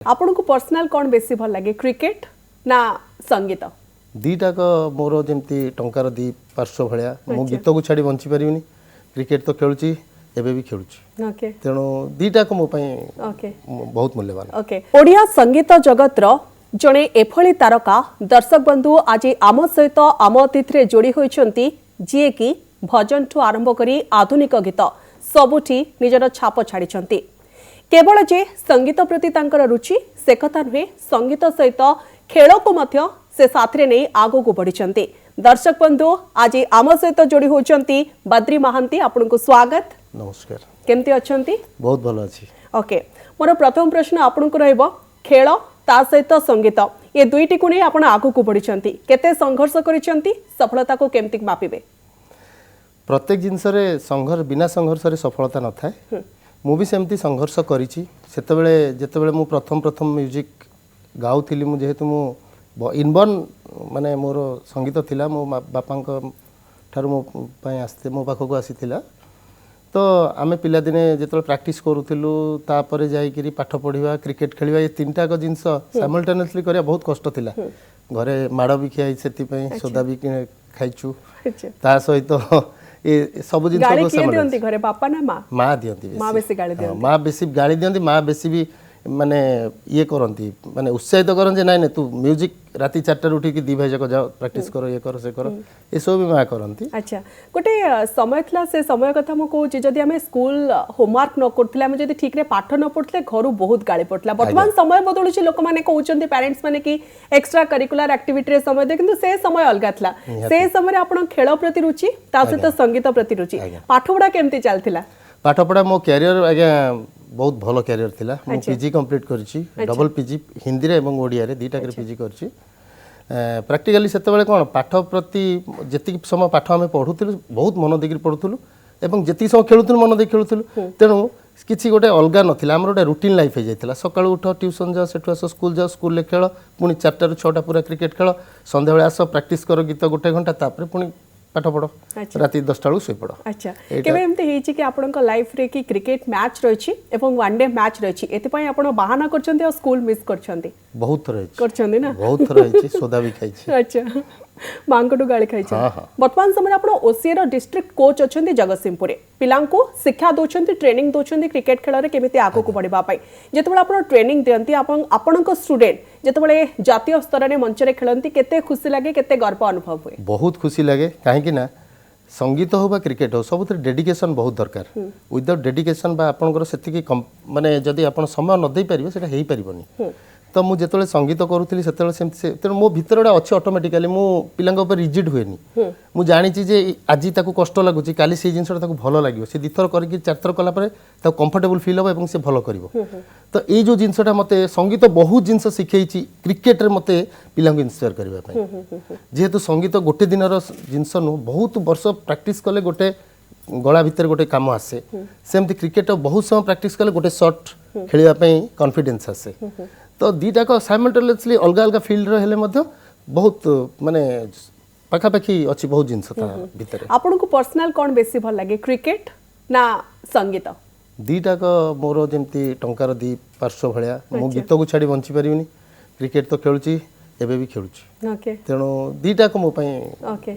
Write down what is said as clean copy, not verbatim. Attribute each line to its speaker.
Speaker 1: आपन को पर्सनल कौन बेसी भल लगे क्रिकेट ना संगीत
Speaker 2: दीटाक मोर जमती टंकार दी पार्श्व भाया मु गीत को छाड़ी बंची पारिनी क्रिकेट तो खेलुची एबे भी खेलुची
Speaker 1: ओके
Speaker 2: तेणु दीटाक मो पई
Speaker 1: ओके
Speaker 2: बहुत मूल्यवान
Speaker 1: ओके ओडिया संगीत जगत रो जणे एफळी तारका दर्शक बंधु आज आम सहित आम अतिथि जोड़ी होइछंती जे कि भजन ठू आरंभ करी आधुनिक गीत सबुठी निजर छाप छाड़िछंती केवल जे संगीत प्रति तांकर रुचि से कथा नुहे संगीत सहित खेल को मध्य से साथरे नहीं आगो को बढ़िछंती दर्शक बंधु आज आम सहित जोड़ी होइछंती बद्री महांती आपन को स्वागत
Speaker 2: नमस्कार
Speaker 1: केमती अछंती
Speaker 2: बहुत भलो अछि
Speaker 1: ओके मोर प्रथम प्रश्न आपन को रहइबो खेल ता सहित संगीत ये दुईटी को नहीं आपण आगु को बढ़िछंती केते संघर्ष करिछंती सफलता को केमती मापिबे
Speaker 2: प्रत्येक जिनस रे संघर्ष बिना संघर्ष रे सफलता न थाए मु भी सेमती संघर्ष करिछि सेतेबेले जेतेबेले मु प्रथम म्यूजिक गाउथिली मु जेहेतु मु इनबॉर्न माने मोर संगीत थिला मो बापांक ठारू मो पय आस्ते मो पाखो को आसीथिला तो आमे पिला दिने जेतल प्रैक्टिस करूथिलु तापरे जाई करी पाठ पढिबा क्रिकेट खेलिबा ये तीनटा को जिंस साइमल्टेनियसली करिया बहुत कष्ट थिला घरे माड़ भी खियाई सेति पय सोदा भी खाइछु ता सहित ए सब जिंस
Speaker 1: गाली किए दियंती घरे पापा ना मां
Speaker 2: दियंती
Speaker 1: मां बेसी गाली दियंती
Speaker 2: मां बेसी गाली दियंती मां बेसी भी माने ये करंती माने उत्साहित करन जे नाइ तू म्यूजिक राती 4 टा उठी कि 2 भाई जाको जाओ प्रैक्टिस करो ये करो से करो ए सब भी मां करंती
Speaker 1: अच्छा गोटे समय थला से समय कथा म कहू जे जदी हमें स्कूल होमवर्क न करथले हम जदी ठीक रे पाठ न पढथले घरु बहुत गाली पडला वर्तमान समय बदलु छी लोक माने कहउचंती पेरेंट्स माने कि एक्स्ट्रा करिकुलर एक्टिविटी रे समय दे किंतु से समय अलगा थला से समय रे आपण खेल प्रति रुचि ता सहित संगीत प्रति रुचि पाठ पढा केमती चलथिला
Speaker 2: पाठ पढा मो कैरियर आगे बहुत भलो कैरियर थिला मु पीजी कंप्लीट करछि डबल पीजी हिंदी रे एवं ओडिया रे दीटा के पीजी करछि प्रैक्टिकली सेते बेले कोन पाठ प्रति जति समय पाठ हमें पढुथिलु बहुत मन देकर पढुथिलु एवं जति समय खेलुथिलु मन दे खेलुथिलु तेनु किछि गोटे अलगा नथिला हमर गोटे रूटीन लाइफ हे जायतिला सकाळ उठ ट्यूशन जा सेठु आस स्कूल जा स्कूल ले खेल पुनी 4 टा 6 टा पूरा क्रिकेट खेल संध्या बेले आस प्रैक्टिस करो गीत गोटे घंटा तापर पुनी पाठ पढ़ो राति 10 टा सोई पड़ो
Speaker 1: अच्छा केबे एमते हेछि कि आपन को लाइफ रे कि क्रिकेट मैच रहिछि एवं वनडे मैच रहिछि एते पय आपन बहाना करछन्ती और स्कूल मिस करछन्ती
Speaker 2: बहुत थर हेछि
Speaker 1: करछन्ती ना
Speaker 2: बहुत थर हेछि सोदा भी खाइछि
Speaker 1: अच्छा मांकटू गाली खाइछि वर्तमान समय आपन ओसीए रो डिस्ट्रिक्ट कोच अछन्ती जगतसिंहपुर रे पिलां को शिक्षा दोछन्ती ट्रेनिंग दोछन्ती क्रिकेट खेल रे केमिति आगो को बढ़िबा पय जेतबेला आपन ट्रेनिंग दियंती आपन को स्टूडेंट जेतबेले जातीय स्तर रे मंच रे खेलंती केते खुशी लागे केते गर्व अनुभव हुए
Speaker 2: बहुत खुशी लागे काहे कि ना संगीत हो बा क्रिकेट हो सब डेडिकेशन बहुत दरकार विदाउट डेडिकेशन बा आपनकर सेति माने जदी आपन समय न दे परिबे सेटा हेई परिबनी तो मु जेतले संगीत करूथली सेतले सेमति तेन मो भीतर गोटे अच्छे ऑटोमेटिकली मु पिलांग ऊपर रिजिड हुएनी मु जानि छी जे आज ताकू कष्ट लागुची काली से जिंसटा ताकू भलो लागियो से दिथर करके 4 थर कला परे ताकू कंफर्टेबल फील हो एवं से भलो करिवो तो ए जो जिंसटा मते संगीत बहुत जिंस सिखैछि क्रिकेट रे मते पिलांग इंस्पायर करबा पय जेहेतु संगीत गोटे दिन रो जिंस नु बहुत वर्ष प्रैक्टिस कले गोटे गला भीतर गोटे काम आसे सेमति क्रिकेट बहुत समय प्रैक्टिस कले गोटे शॉट खेलिबा पय कॉन्फिडेंस आसे तो दीटा को साइमल्टेनियसली अलग अलग फील्ड रे हेले मध्य बहुत माने पाखा पाखी अछि बहुत जिंस था भीतर
Speaker 1: आपन को पर्सनल कोन बेसी भल लागे क्रिकेट ना संगीत
Speaker 2: दीटा को मोर जेमती टंकार दी पार्श्व भाया मु गीत को छाड़ी बंची पारिनी क्रिकेट तो खेलुची एबे भी खेलुची
Speaker 1: ओके
Speaker 2: तेणु दीटा को मो पय
Speaker 1: ओके